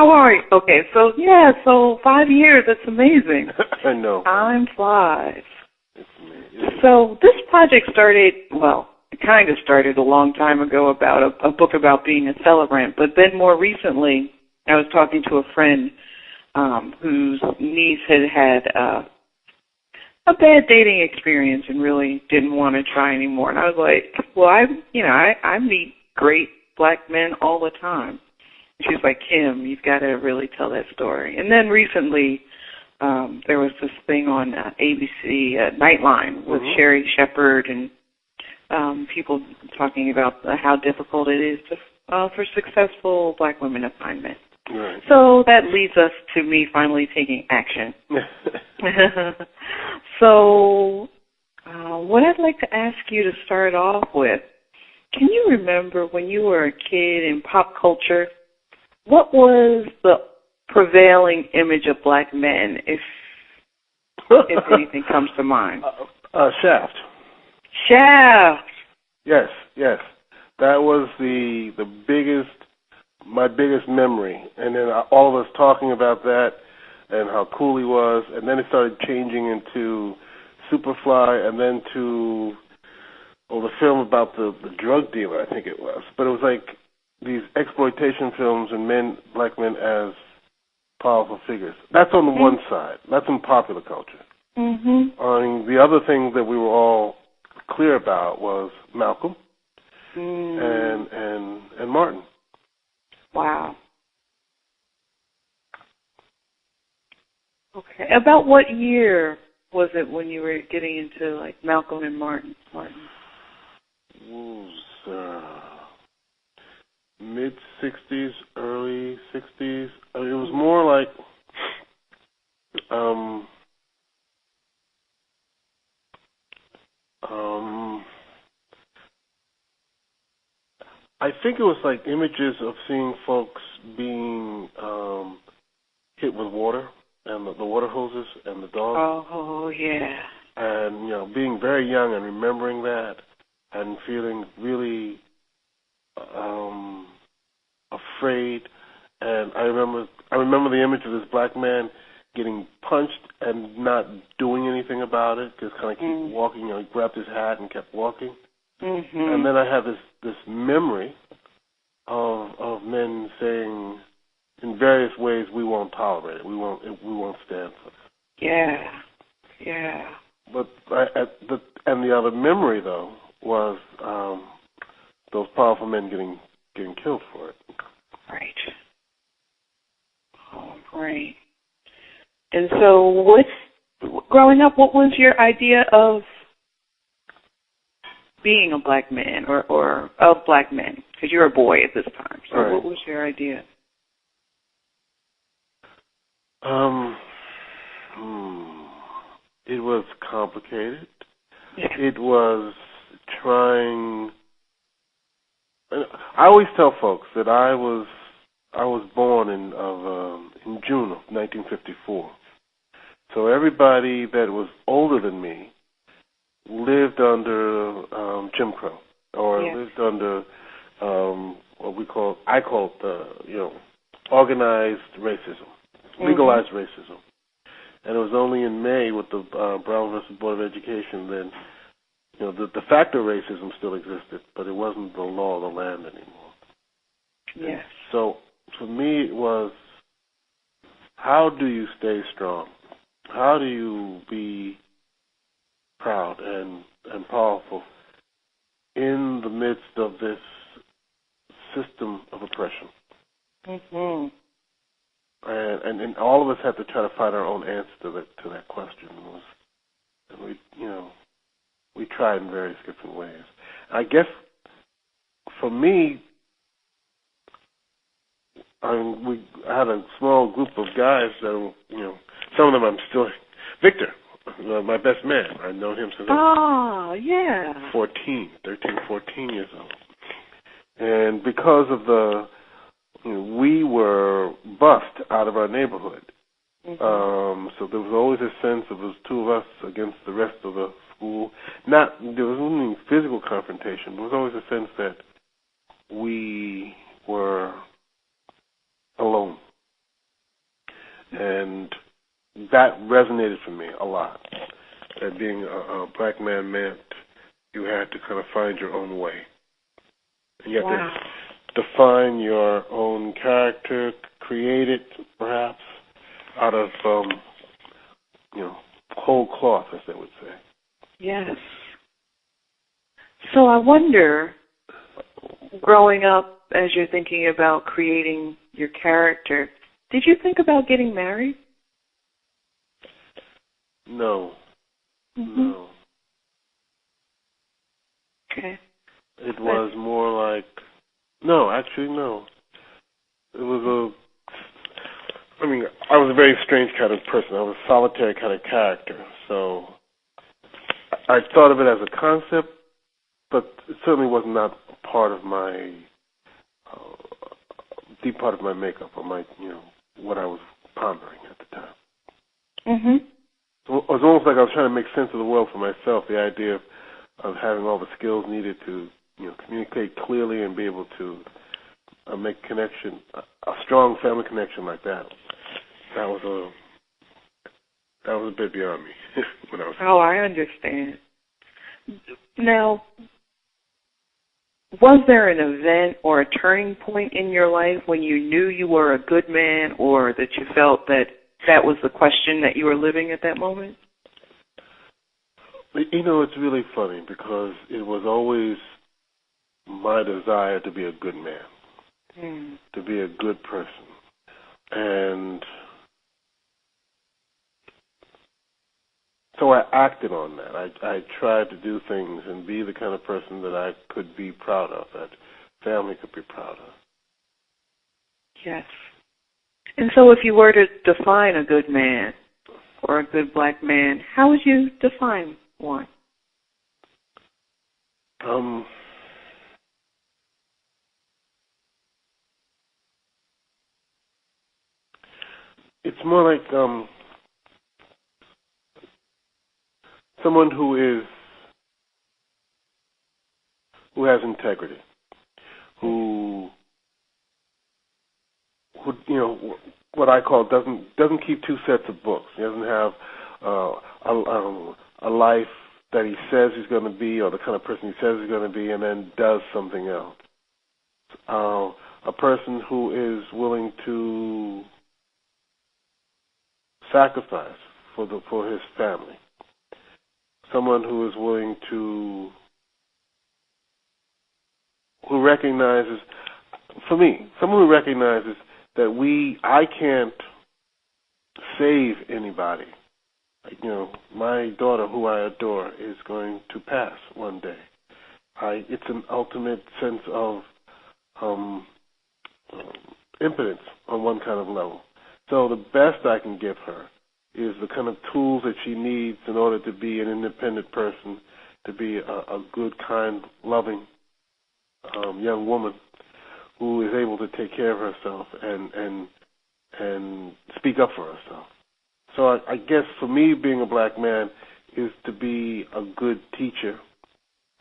How are you? Okay, so 5 years, that's amazing. I know. Time flies. It's amazing. So this project started, well, it kind of started a long time ago about a book about being a celebrant, but then more recently I was talking to a friend whose niece had a bad dating experience and really didn't want to try anymore. And I was like, well, I meet great black men all the time. She's like, Kim, you've got to really tell that story. And then recently, there was this thing on ABC Nightline with Sherry Shepard and people talking about how difficult it is for successful black women to find men. Right. So that leads us to me finally taking action. So what I'd like to ask you to start off with, can you remember when you were a kid in pop culture, what was the prevailing image of black men, if anything comes to mind? Shaft. Shaft. Yes. That was my biggest memory. And then all of us talking about that and how cool he was. And then it started changing into Superfly and then to the film about the drug dealer, I think it was. But it was like these exploitation films and black men as powerful figures. That's on the one side. That's in popular culture. Mm-hmm. The other thing that we were all clear about was Malcolm and Martin. Wow. Okay. About what year was it when you were getting into like Malcolm and Martin? It was mid-'60s, early '60s. I mean, it was more like I think it was like images of seeing folks being hit with water and the water hoses and the dogs. Oh, yeah. And, being very young and remembering that and feeling really afraid. And I remember the image of this black man getting punched and not doing anything about it, just kind of keep walking. He grabbed his hat and kept walking. Mm-hmm. And then I have this memory of men saying in various ways, "We won't tolerate it. We won't stand for it." Yeah. But the other memory though was those powerful men getting killed for it. Right. Oh, great. And so, growing up, what was your idea of being a black man or of black men? Because you're a boy at this time. So right. What was your idea? It was complicated. Yeah. It was trying. I always tell folks that I was born in June of 1954. So everybody that was older than me lived under Jim Crow, or lived under I call it organized racism, legalized racism. And it was only in May with the Brown versus Board of Education then, the de facto racism still existed, but it wasn't the law of the land anymore. Yes. And so for me it was, how do you stay strong? How do you be proud and powerful in the midst of this system of oppression? Mm-hmm. And all of us had to try to find our own answer to that question. And we tried in various different ways. I guess for me, I had a small group of guys that some of them I'm still. Victor, my best man. I've known him since I was 13, 14 years old. And because of we were bussed out of our neighborhood. Mm-hmm. So there was always a sense of those two of us against the rest of the school. There wasn't any physical confrontation. There was always a sense that we were alone. And that resonated for me a lot. That being a black man meant you had to kind of find your own way. And you have to define your own character, create it, perhaps, out of, whole cloth, as they would say. Yes. So I wonder, growing up, as you're thinking about creating your character, did you think about getting married? No. Mm-hmm. No. Okay. It was more like, no. It was I was a very strange kind of person. I was a solitary kind of character. So I thought of it as a concept, but it certainly was not part of my, deep part of my makeup or my, what I was pondering at the time. Mm-hmm. So it was almost like I was trying to make sense of the world for myself, the idea of having all the skills needed to, communicate clearly and be able to make connection, a strong family connection like that. That was a bit beyond me when I was. Oh, I understand. Now, was there an event or a turning point in your life when you knew you were a good man, or that you felt that was the question that you were living at that moment? It's really funny because it was always my desire to be a good man, to be a good person. And so I acted on that. I tried to do things and be the kind of person that I could be proud of, that family could be proud of. Yes. And so if you were to define a good man or a good black man, how would you define one? It's more like someone who has integrity, who what I call doesn't keep two sets of books. He doesn't have a life that he says he's going to be, or the kind of person he says he's going to be, and then does something else. A person who is willing to sacrifice for his family. Someone who is willing to, who recognizes, for me, someone who recognizes that I can't save anybody. My daughter, who I adore, is going to pass one day. It's an ultimate sense of impotence on one kind of level. So the best I can give her is the kind of tools that she needs in order to be an independent person, to be a good, kind, loving young woman who is able to take care of herself and speak up for herself. So I guess for me, being a black man is to be a good teacher,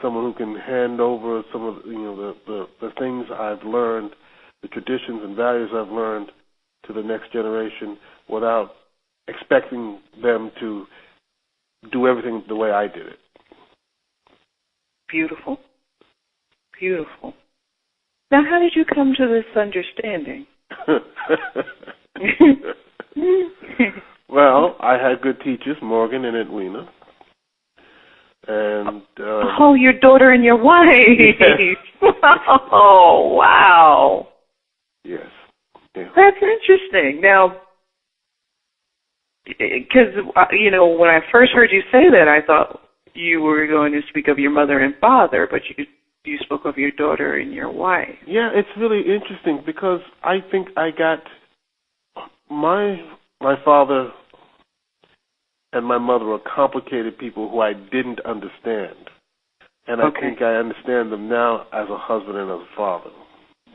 someone who can hand over some of the things I've learned, the traditions and values I've learned to the next generation without expecting them to do everything the way I did it. Beautiful. Beautiful. Now, how did you come to this understanding? Well, I had good teachers, Morgan and Edwina. And your daughter and your wife. Yes. Oh, wow. Yes. Yeah. That's interesting. Now, because, when I first heard you say that, I thought you were going to speak of your mother and father, but you spoke of your daughter and your wife. Yeah, it's really interesting because I think I got my father and my mother were complicated people who I didn't understand. And I think I understand them now as a husband and as a father.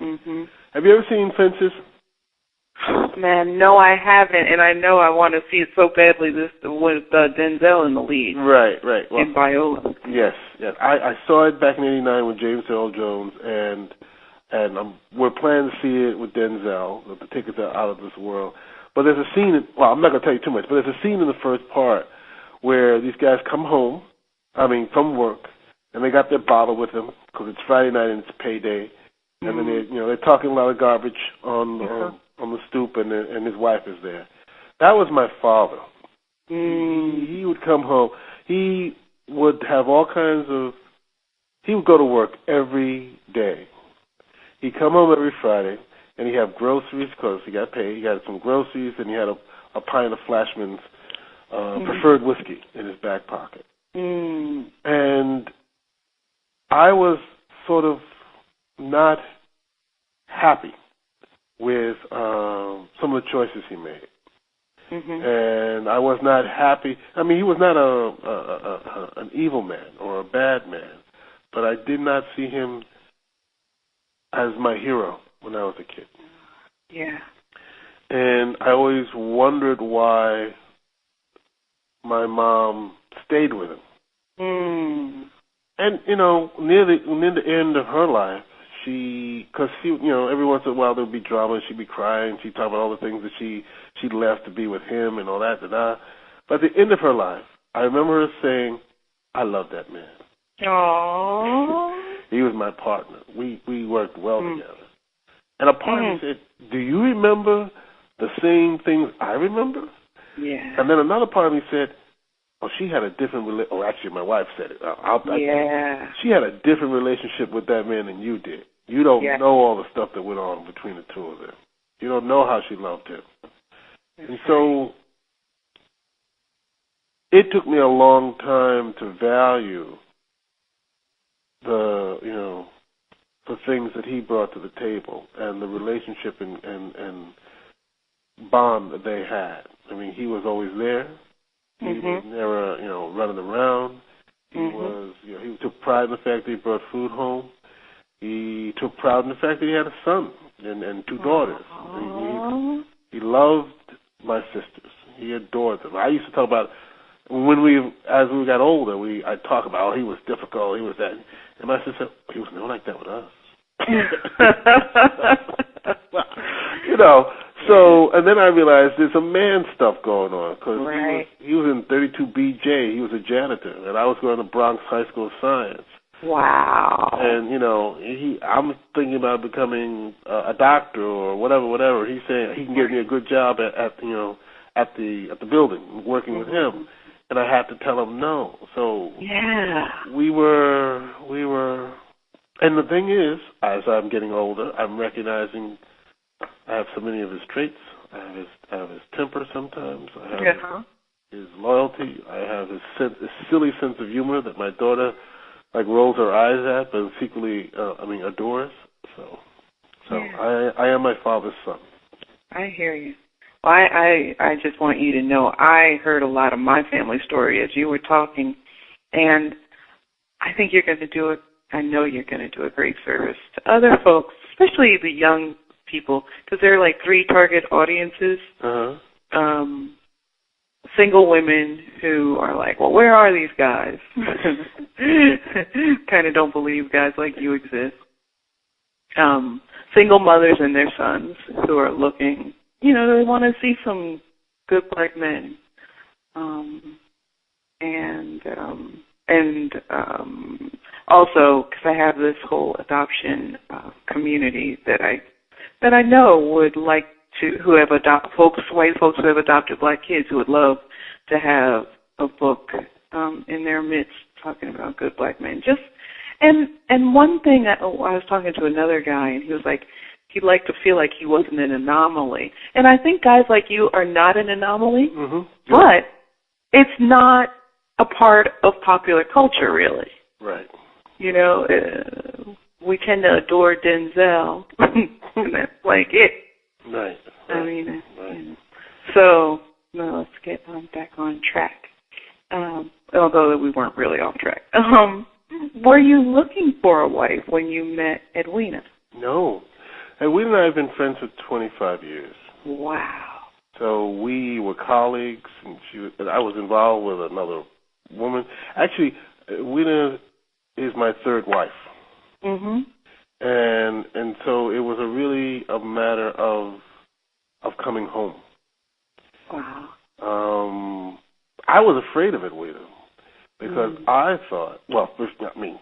Mm-hmm. Have you ever seen Fences? Man, no, I haven't, and I know I want to see it so badly. This with Denzel in the lead, right. Well, and Viola. Yes. I saw it back in '89 with James Earl Jones, and we're planning to see it with Denzel. The tickets are out of this world, But there's a scene, I'm not going to tell you too much, but there's a scene in the first part where these guys come home, from work, and they got their bottle with them because it's Friday night and it's payday, and then they're talking a lot of garbage on the stoop, and his wife is there. That was my father. He would come home. He would have all kinds of. He would go to work every day. He'd come home every Friday, and he'd have groceries because he got paid. He had some groceries, and he had a pint of Flashman's preferred whiskey in his back pocket. And I was sort of not happy with some of the choices he made. And I was not happy. I mean, he was not an evil man or a bad man, but I did not see him as my hero when I was a kid. Yeah. And I always wondered why my mom stayed with him. And, near the end of her life, because every once in a while there would be drama, and she'd be crying, she'd talk about all the things that she'd left to be with him and all that, But at the end of her life, I remember her saying, I love that man. Aww. He was my partner. We worked well together. And a part of me said, do you remember the same things I remember? Yeah. And then another part of me said, she had a different actually, my wife said it. She had a different relationship with that man than you did. You don't know all the stuff that went on between the two of them. You don't know how she loved him. And so it took me a long time to value the things that he brought to the table and the relationship and bond that they had. I mean, he was always there. He was never, running around. He took pride in the fact that he brought food home. He took pride in the fact that he had a son and two daughters. He loved my sisters. He adored them. I used to talk about as we got older, I'd talk about, he was difficult, he was that. And my sister said, he was never like that with us. So, and then I realized there's some man stuff going on, because he was in 32BJ, he was a janitor, and I was going to Bronx High School of Science. Wow. And, I'm thinking about becoming a doctor or whatever. He's saying he can get me a good job at the building, working with him. And I had to tell him no. So we were, and the thing is, as I'm getting older, I'm recognizing I have so many of his traits. I have his temper sometimes. I have his loyalty. I have his silly sense of humor that my daughter rolls her eyes at, but secretly, adores. So I am my father's son. I hear you. Well, I just want you to know I heard a lot of my family story as you were talking, and I think you're going to do it. I know you're going to do a great service to other folks, especially the young people, because there are 3 target audiences. Single women who are like, well, where are these guys? Kind of don't believe guys like you exist. Single mothers and their sons who are looking, they want to see some good black men. And also, because I have this whole adoption community that I know would like to, who have white folks who have adopted black kids who would love to have a book in their midst talking about good black men. And one thing, I was talking to another guy, and he was like, he'd like to feel like he wasn't an anomaly. And I think guys like you are not an anomaly, but it's not a part of popular culture, really. Right. We tend to adore Denzel, and that's it. Right. I mean, so let's get back on track. Although we weren't really off track. Were you looking for a wife when you met Edwina? No. Edwina and I have been friends for 25 years. Wow. So we were colleagues, and I was involved with another woman. Actually, Edwina is my third wife. And so it was really a matter of coming home. Wow. I was afraid of Edwina because I thought, well, first not me.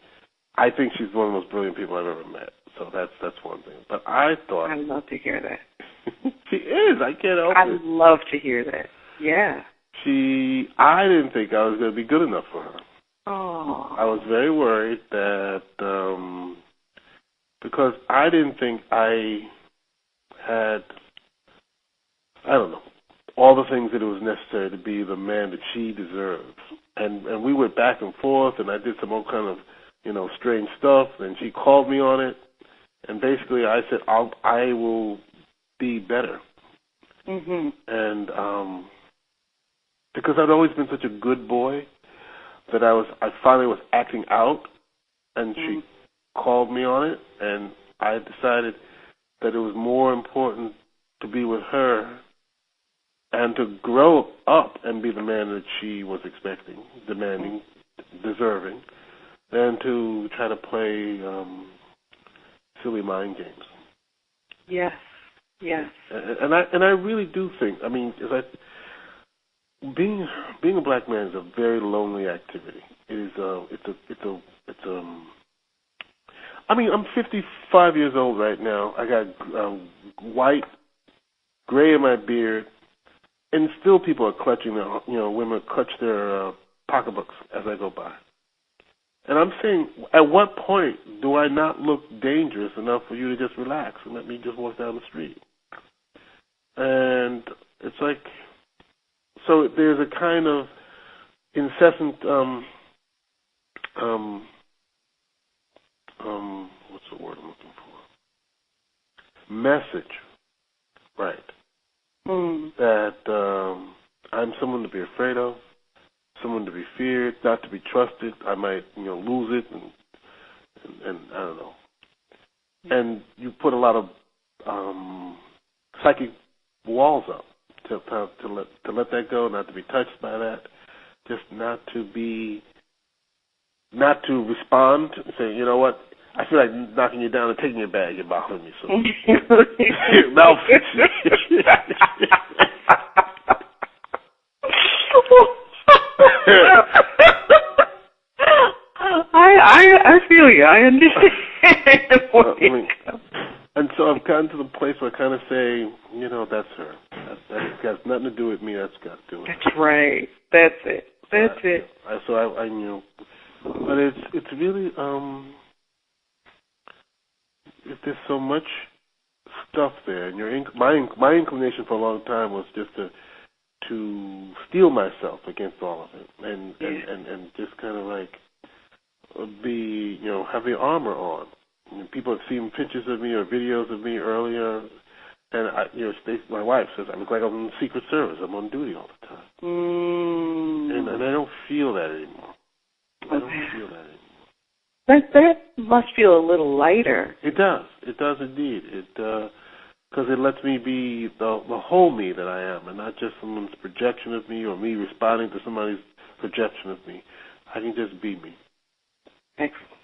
I think she's one of the most brilliant people I've ever met. So that's one thing. But I thought... I love to hear that. She is. I can't help it. I love to hear that. Yeah. I didn't think I was going to be good enough for her. Oh. I was very worried that, because I didn't think I had, I don't know, all the things that it was necessary to be the man that she deserves. And we went back and forth, and I did some old kind of, strange stuff, and she called me on it. And basically I said, I will be better. Mm-hmm. And because I'd always been such a good boy that I finally was acting out, and she called me on it, and I decided that it was more important to be with her and to grow up and be the man that she was expecting, demanding, deserving, than to try to play silly mind games. Yes. Yes. And I really do think, I mean, being a black man is a very lonely activity. It is I mean, I'm 55 years old right now. I got white, gray in my beard, and still people are clutching their, women clutch their pocketbooks as I go by. And I'm saying, at what point do I not look dangerous enough for you to just relax and let me just walk down the street? And it's like, so there's a kind of incessant, what's the word I'm looking for? Message, right? That I'm someone to be afraid of, someone to be feared, not to be trusted. I might, lose it, and I don't know. And you put a lot of psychic walls up to let that go, not to be touched by that, just not to respond. Say, you know what? I feel like knocking you down and taking your bag. You're bothering me so. I feel you. I understand. And so I've gotten to the place where I kind of say, that's her. That has nothing to do with me. That's got to do with her. That's right. That's it. That's it. So I knew, but it's really there's so much stuff there, and my inclination for a long time was just to steel myself against all of it, and just kind of like be have the armor on. People have seen pictures of me or videos of me earlier, and my wife says I look like I'm in the Secret Service. I'm on duty all the time, and I don't feel that anymore. I don't feel that anymore. That must feel a little lighter. It does. It does indeed. Because it lets me be the whole me that I am, and not just someone's projection of me or me responding to somebody's projection of me. I can just be me. Excellent.